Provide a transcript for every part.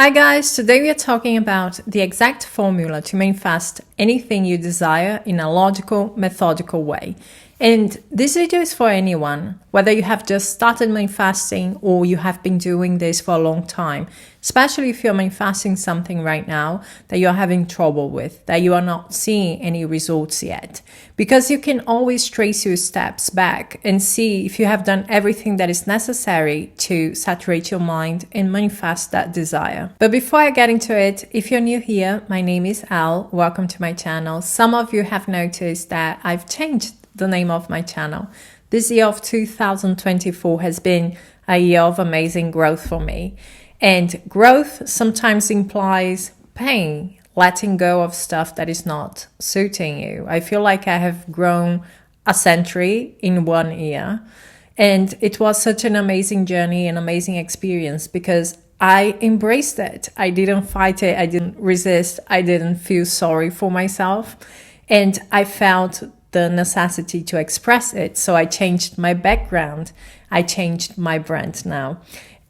Hi guys, today we are talking about the exact formula to manifest anything you desire in a logical, methodical way. And this video is for anyone, whether you have just started manifesting or you have been doing this for a long time, especially if you're manifesting something right now that you're having trouble with, that you are not seeing any results yet. Because you can always trace your steps back and see if you have done everything that is necessary to saturate your mind and manifest that desire. But before I get into it, if you're new here, my name is Al. Welcome to my channel. Some of you have noticed that I've changed the name of my channel. This year of 2024 has been a year of amazing growth for me. And growth sometimes implies pain, letting go of stuff that is not suiting you. I feel like I have grown a century in 1 year. And it was such an amazing journey, an amazing experience because I embraced it. I didn't fight it. I didn't resist. I didn't feel sorry for myself. And I felt the necessity to express it. So I changed my background. I changed my brand now.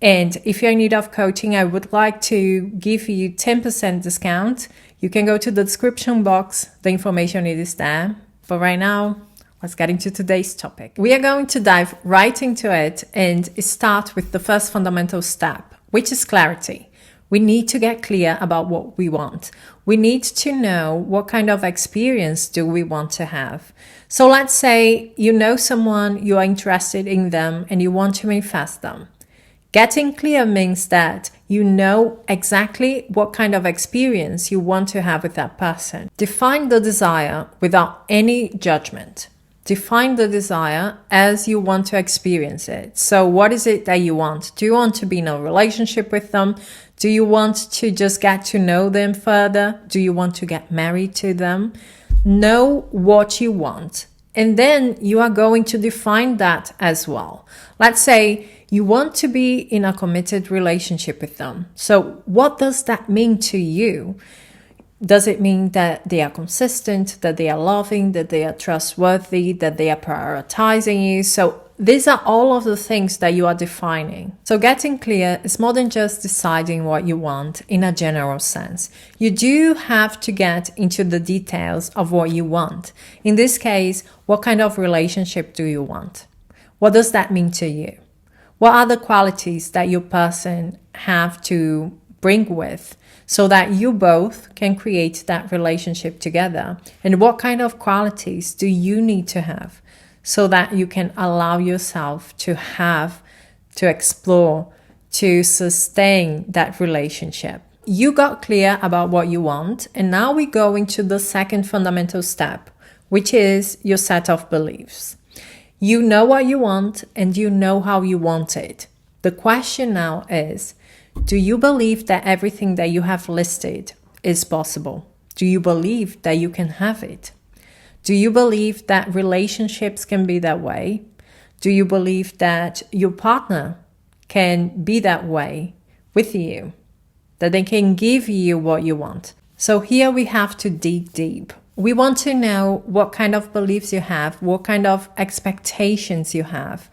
And if you're in need of coaching, I would like to give you 10% discount. You can go to the description box. The information is there. But right now, let's get into today's topic. We are going to dive right into it and start with the first fundamental step, which is clarity. We need to get clear about what we want. We need to know what kind of experience do we want to have. So let's say you know someone, you are interested in them, and you want to manifest them. Getting clear means that you know exactly what kind of experience you want to have with that person. Define the desire without any judgment. Define the desire as you want to experience it. So what is it that you want? Do you want to be in a relationship with them? Do you want to just get to know them further? Do you want to get married to them? Know what you want. And then you are going to define that as well. Let's say you want to be in a committed relationship with them. So what does that mean to you? Does it mean that they are consistent, that they are loving, that they are trustworthy, that they are prioritizing you? So these are all of the things that you are defining. So getting clear is more than just deciding what you want in a general sense. You do have to get into the details of what you want. In this case, what kind of relationship do you want? What does that mean to you? What are the qualities that your person have to bring with so that you both can create that relationship together? And what kind of qualities do you need to have so that you can allow yourself to have, to explore, to sustain that relationship? You got clear about what you want, and now we go into the second fundamental step, which is your set of beliefs. You know what you want and you know how you want it. The question now is, do you believe that everything that you have listed is possible? Do you believe that you can have it? Do you believe that relationships can be that way? Do you believe that your partner can be that way with you? That they can give you what you want? So here we have to dig deep. We want to know what kind of beliefs you have, what kind of expectations you have.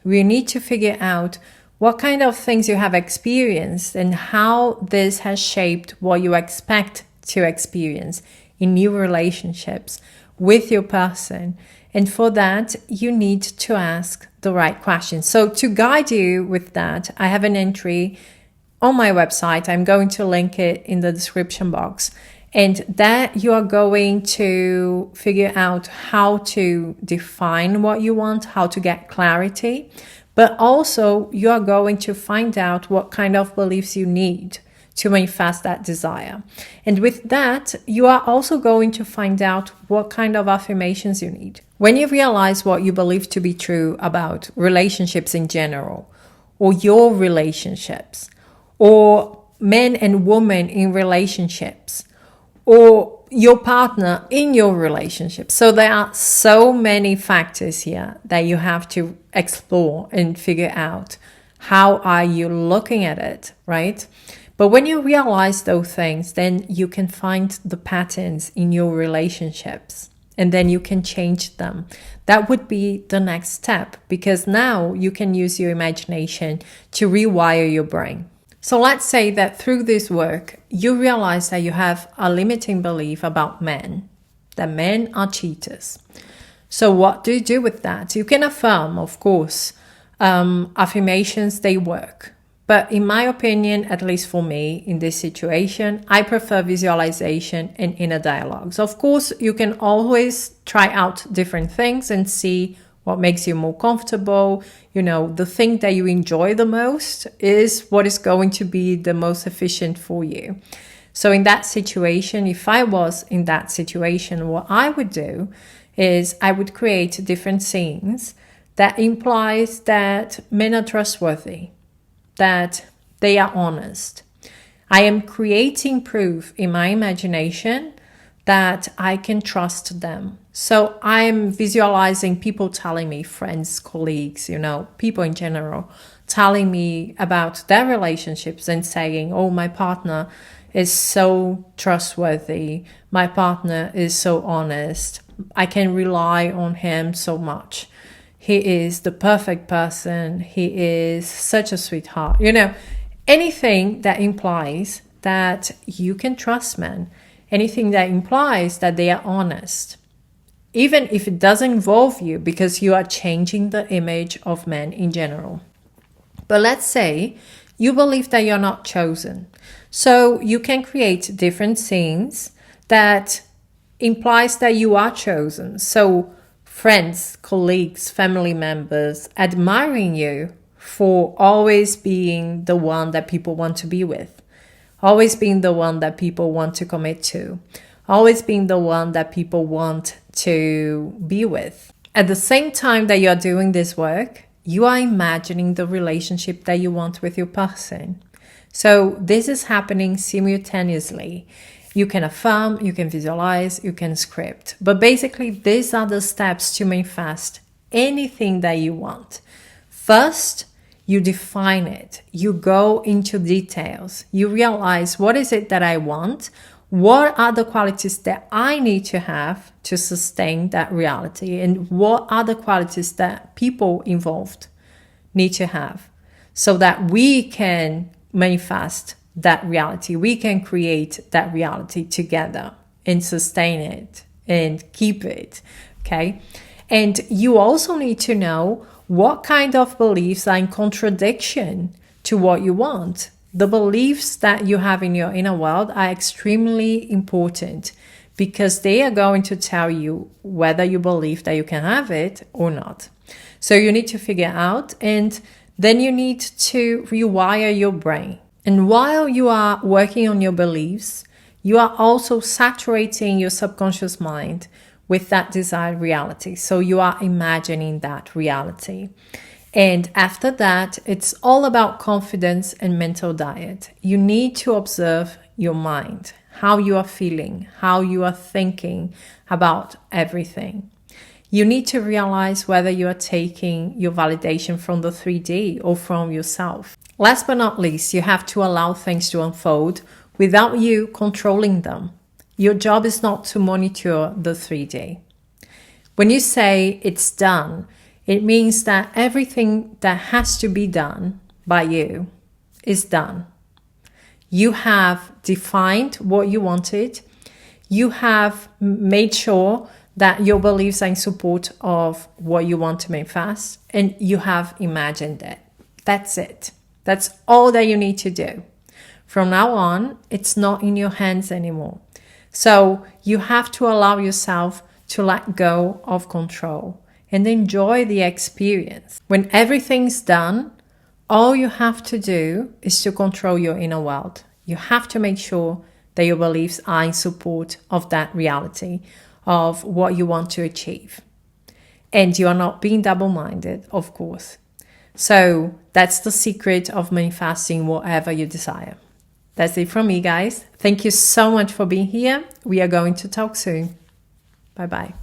We need to figure out what kind of things you have experienced and how this has shaped what you expect to experience in new relationships with your person. And for that, you need to ask the right questions. So to guide you with that, I have an entry on my website. I'm going to link it in the description box. And that you are going to figure out how to define what you want, how to get clarity. But also, you are going to find out what kind of beliefs you need to manifest that desire. And with that, you are also going to find out what kind of affirmations you need. When you realize what you believe to be true about relationships in general, or your relationships, or men and women in relationships, or your partner in your relationship. So there are so many factors here that you have to explore and figure out how are you looking at it, right? But when you realize those things, then you can find the patterns in your relationships and then you can change them. That would be the next step because now you can use your imagination to rewire your brain. So let's say that through this work, you realize that you have a limiting belief about men, that men are cheaters. So what do you do with that? You can affirm, of course, affirmations, they work. But in my opinion, at least for me, in this situation, I prefer visualization and inner dialogues. Of course, you can always try out different things and see what makes you more comfortable. You know, the thing that you enjoy the most is what is going to be the most efficient for you. So in that situation, if I was in that situation, what I would do is I would create different scenes that implies that men are trustworthy, that they are honest. I am creating proof in my imagination that I can trust them. So I'm visualizing people telling me, friends, colleagues, you know, people in general, telling me about their relationships and saying, oh, my partner is so trustworthy. My partner is so honest. I can rely on him so much. He is the perfect person. He is such a sweetheart. You know, anything that implies that you can trust men, anything that implies that they are honest, even if it doesn't involve you, because you are changing the image of men in general. But let's say you believe that you're not chosen. So you can create different scenes that implies that you are chosen. So friends, colleagues, family members admiring you for always being the one that people want to be with, always being the one that people want to commit to, always being the one that people want to be with. At the same time that you're doing this work, you are imagining the relationship that you want with your person. So this is happening simultaneously. You can affirm, you can visualize, you can script. But basically, these are the steps to manifest anything that you want. First, you define it. You go into details. You realize, what is it that I want? What are the qualities that I need to have to sustain that reality? And what are the qualities that people involved need to have so that we can manifest that reality? We can create that reality together and sustain it and keep it, okay? And you also need to know what kind of beliefs are in contradiction to what you want. The beliefs that you have in your inner world are extremely important because they are going to tell you whether you believe that you can have it or not. So you need to figure out, and then you need to rewire your brain. And while you are working on your beliefs, you are also saturating your subconscious mind with that desired reality. So you are imagining that reality. And after that, it's all about confidence and mental diet. You need to observe your mind, how you are feeling, how you are thinking about everything. You need to realize whether you are taking your validation from the 3D or from yourself. Last but not least, you have to allow things to unfold without you controlling them. Your job is not to monitor the 3D. When you say it's done, it means that everything that has to be done by you is done. You have defined what you wanted. You have made sure that your beliefs are in support of what you want to manifest, and you have imagined it. That's it. That's all that you need to do. From now on, it's not in your hands anymore. So you have to allow yourself to let go of control and enjoy the experience. When everything's done, all you have to do is to control your inner world. You have to make sure that your beliefs are in support of that reality, of what you want to achieve. And you are not being double-minded, of course. So that's the secret of manifesting whatever you desire. That's it from me, guys. Thank you so much for being here. We are going to talk soon. Bye-bye.